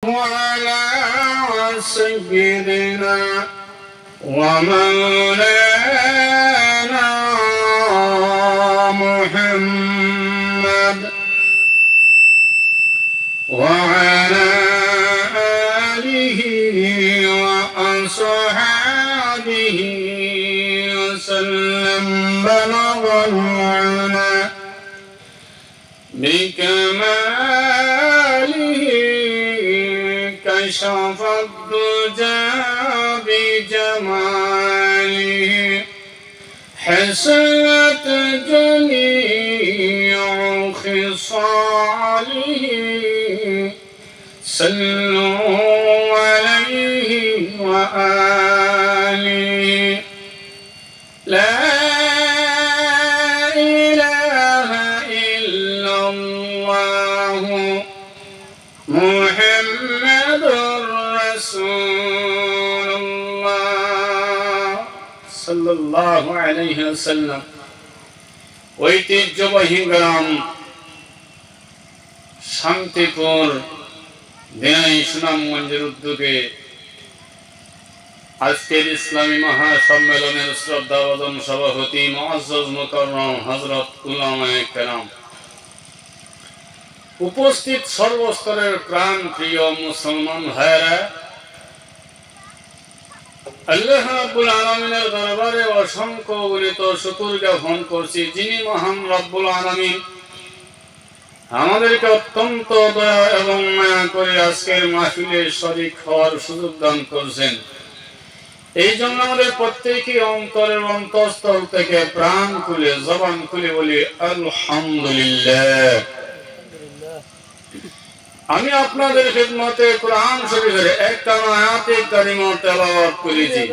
على سيدنا ومولانا محمد وعلى آله وأصحابه وسلم بلغ العلا بكماله كشف الدجى بجماله حسنت جميع خصاله صلوا عليه وآله لا إله إلا الله محمد رسول الله صلى الله عليه وسلم ঐতিহ্যবাহী গ্রাম শান্তিপুর দিনাই সুনামগঞ্জের উদ্যোগে আজকের ইসলামী মহাসম্মেলনের শ্রদ্ধাভাজন সভাপতি মুআজ্জজ মুকাররম হযরত উলামায়ে কেরাম, উপস্থিত সর্বস্তরের প্রাণ প্রিয় মুসলমান ভাইরা, আল্লাহ রাব্বুল আলামিনের দরবারে অসংখ্য অগণিত শুকর জ্ঞাপন করছি, যিনি মহান রব্বুল আলামিন আমাদেরকে অত্যন্ত দয়া এবং মায়া করে আজকের মাহফিলে শরীক হওয়ার সুযোগ দান করছেন। এই জন্য আমাদের প্রত্যেকই অন্তরের অন্তঃস্থল থেকে প্রাণ খুলে জবান খুলে বলি আলহামদুলিল্লাহ। আমি আপনাদের খিদমতে কোরআন শরীফের একটা আয়াতে কারিমা তেলাওয়াত করেছি।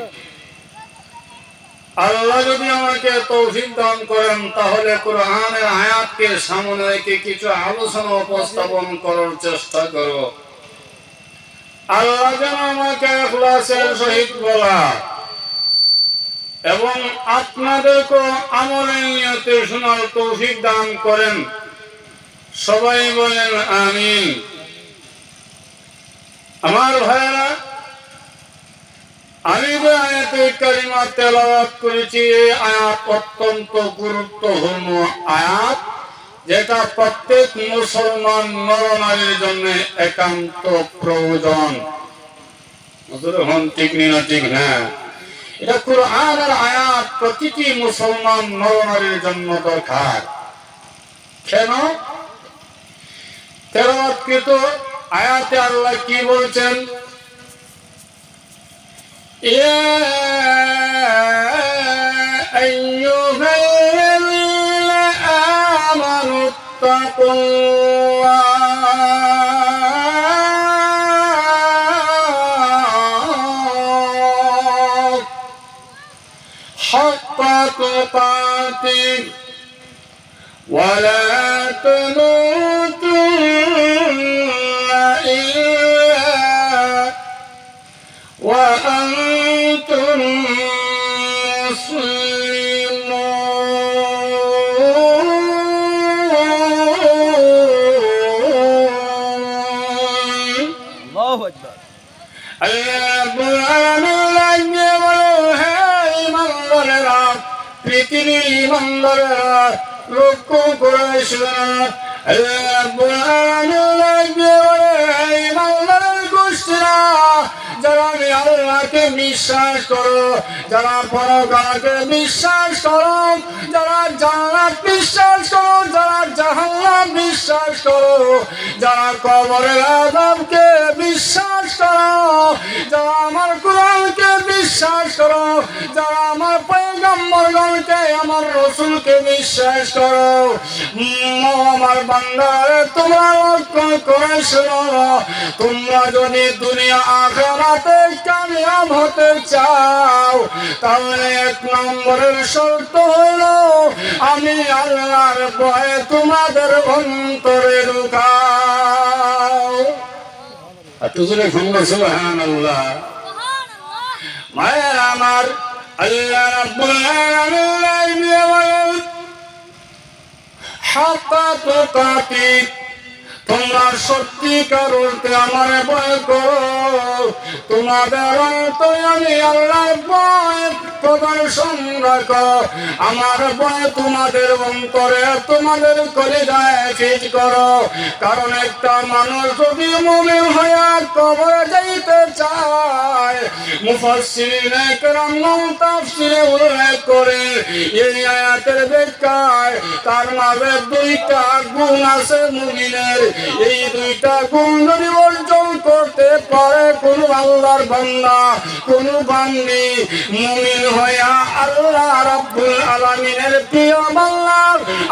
আল্লাহ যদি আমাকে তৌফিক দান করেন তাহলে কোরআনের আয়াতকে সামনে রেখে কিছু আলোচনা উপস্থাপন করার চেষ্টা করব। আল্লাহ যেন আমাকে ইখলাসের সহিত বলা এবং আপনাদেরকে আমলের নিয়তে শোনার তৌফিক দান করেন। সবাই বলেন আমিন। আমার ভাইরা, আমি যে আয়াতে কারিমা তেলাওয়াত করেছি, এই আয়াত অত্যন্ত গুরুত্বপূর্ণ আয়াত, যেটা প্রত্যেক মুসলমান নরনারীর জন্য একান্ত প্রয়োজন। ঠিক না? ঠিক না? এটা কুরআনের আয়াত, প্রতিটি মুসলমান নরনারীর জন্য দরকার। কেন? তেলাওয়াতকৃত আয়াতে আল্লাহ কি বলছেন? ইয়া আইয়ুহাল্লাযীনা আমানু তাকুল্লাহ হাক্কা তুকাতিহ ওয়া লা তামুতুন্না ইল্লা ওয়া আনতুম মুসলিমুন। আল্লাহু আকবার। পৃথিবী ইমানদারেরা লক্ষ্য করে শুনে, যারা আমি আল্লাহকে বিশ্বাস করো, যারা পরকালকে বিশ্বাস করো, যারা জান্নাত বিশ্বাস করো, যারা জাহান্নাম বিশ্বাস করো, যারা কবরের আযাবকে বিশ্বাস করো, যারা আমার কোরআনকে বিশ্বাস করো, যারা আমার পয়গম্বরগণকে, আমার রাসূলকে বিশ্বাস করো, আমার বান্দারে তোমরা লক্ষ্য করে শোনো, তোমরা যদি দুনিয়া আখিরাতে কামিয়াব হতে চাও তাহলে এক নম্বরের শর্ত হলো আমি আল্লাহর ভয় তোমাদের অন্তরে ঢুকাও। একটু জোরে বলুন সুবহানাল্লাহ। মায়ের আমার আল্লাহ রাব্বুল আলামিন হাক্কা তুকাতিহ, তোমরা সত্যিকার অর্থে আমার ভয় করো, তোমাদের অন্তরে আমি আল্লাহর ভয় প্রদর্শন রাখো। আমার ভয় তোমাদের অন্তরে, তোমাদের কলিজায় ফিট করো। কারণ একটা মানুষ যদি মুমিন হইয়া কবরে যাইতে চায়, মুফাসসিরিনে কেরাম তাফসীরে উল্লেখ করে এই আয়াতের ব্যাখ্যায় তার মাঝে দুইটা গুণ আছে মুমিনের। এই দুইটা গুণ যদি অর্জন করতে পারে কোন আল্লাহর বান্দা, কোন বান্দি, মুমিন হইয়া আল্লাহ রাব্বুল আলামিনের প্রিয় বান্দা,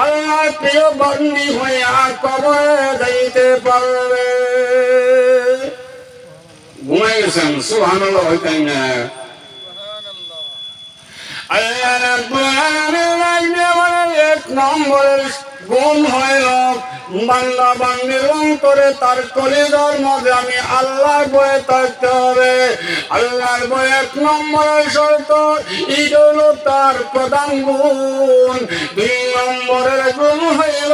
আল্লাহর প্রিয় বান্দি হইয়া কবরে যাইতে পারবে। ঘুমাই গেছেন? সুবহানাল্লাহ হইতেন না? আল্লাহ রাব্বুল আলামিনের এক নম্বরের গুণ হইল বান্দা বান্দির অন্তরে তার কলিজার মধ্যে আমি আল্লাহর ভয়ে থাকতে হবে। আল্লাহর ভয় এক নম্বরের শর্ত, এই হলো তার প্রধান গুণ। দুই নম্বরের গুণ হইল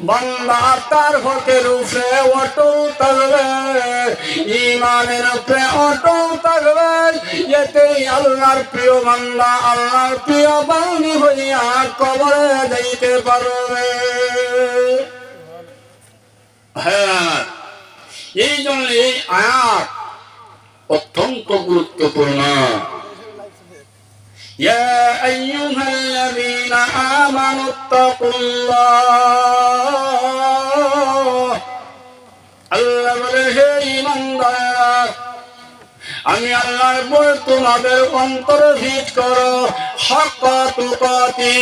বান্দা তার হকের উপরে অটল থাকবে, ঈমানের উপরে অটল থাকবে। এতেই আল্লাহর প্রিয় বান্দা, আল্লাহর প্রিয় বান্দি হইয়া কবরে যাইতে পারবে। হ্যাঁ, এই জন্য এই আয়াত অত্যন্ত গুরুত্বপূর্ণ। يا أيها الذين آمنوا اتقوا الله আল্লাহ বলে হে ঈমানদারেরা, আমি আল্লাহর ভয় তোমাদের অন্তরে ফিট করো। হাক্কা তুকাতি,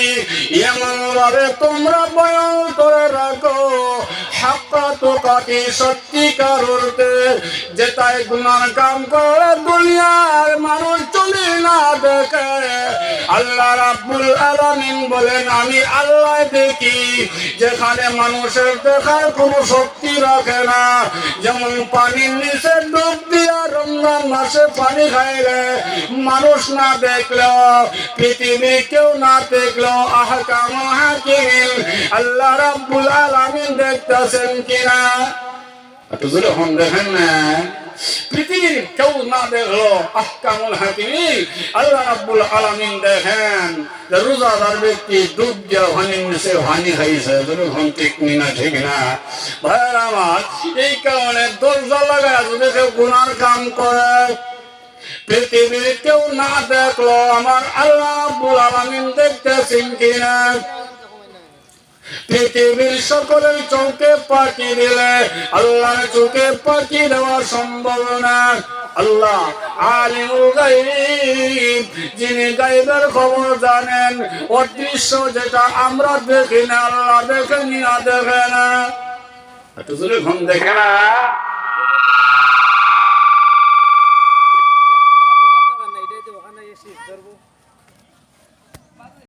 এমন ভাবে তোমরা ভয় অন্তরে রাখো। হাক্কা তুকাতি, সত্যিকার অর্থে, যেটাই গুনার কাম করে দুনিয়ার মানুষ চলে না দেখে। আল্লাহ রাব্বুল আলামিন বলেন আমি আল্লাহ দেখি যেখানে মানুষের দেখার কোনো শক্তি রাখে না। যেমন পানির নিচে ডুব দিয়া রমজান মাসে পানি খাইলে মানুষ না দেখলেও, পৃথিবী কেউ না দেখলেও আহকাম হাকিম আল্লাহ রাব্বুল আলামিন দেখতেছেন কিনা? একটু জোরে হন, দেখেন না? পৃথিবীর কেউ না দেখলো আহকামুল হাকিম আল্লাহ রাব্বুল আলামিন দেখেন। রোজাদার ব্যক্তি ডুব দিয়া পানির নিচে পানি খাইছে, ঠিক না? ঠিক না ভাইয়ের আমার? এই কারণে দরজা লাগায় যদি কেউ গুনার কাম করে, পৃথিবীর কেউ না দেখলো আমার আল্লাহ রাব্বুল আলামিন দেখতেছেন কিনা? পৃথিবীর সকলের চোখে পাখি দিলে আল্লাহর চোখে পাখি দেওয়া সম্ভব না। আল্লাহ আলিমুল গায়ব, যিনি গায়বের খবর জানেন। অদৃশ্য যেটা আমরা দেখি না, আল্লাহ দেখেন না, দেখে না। একটু জোরে ঘুম দেখে না?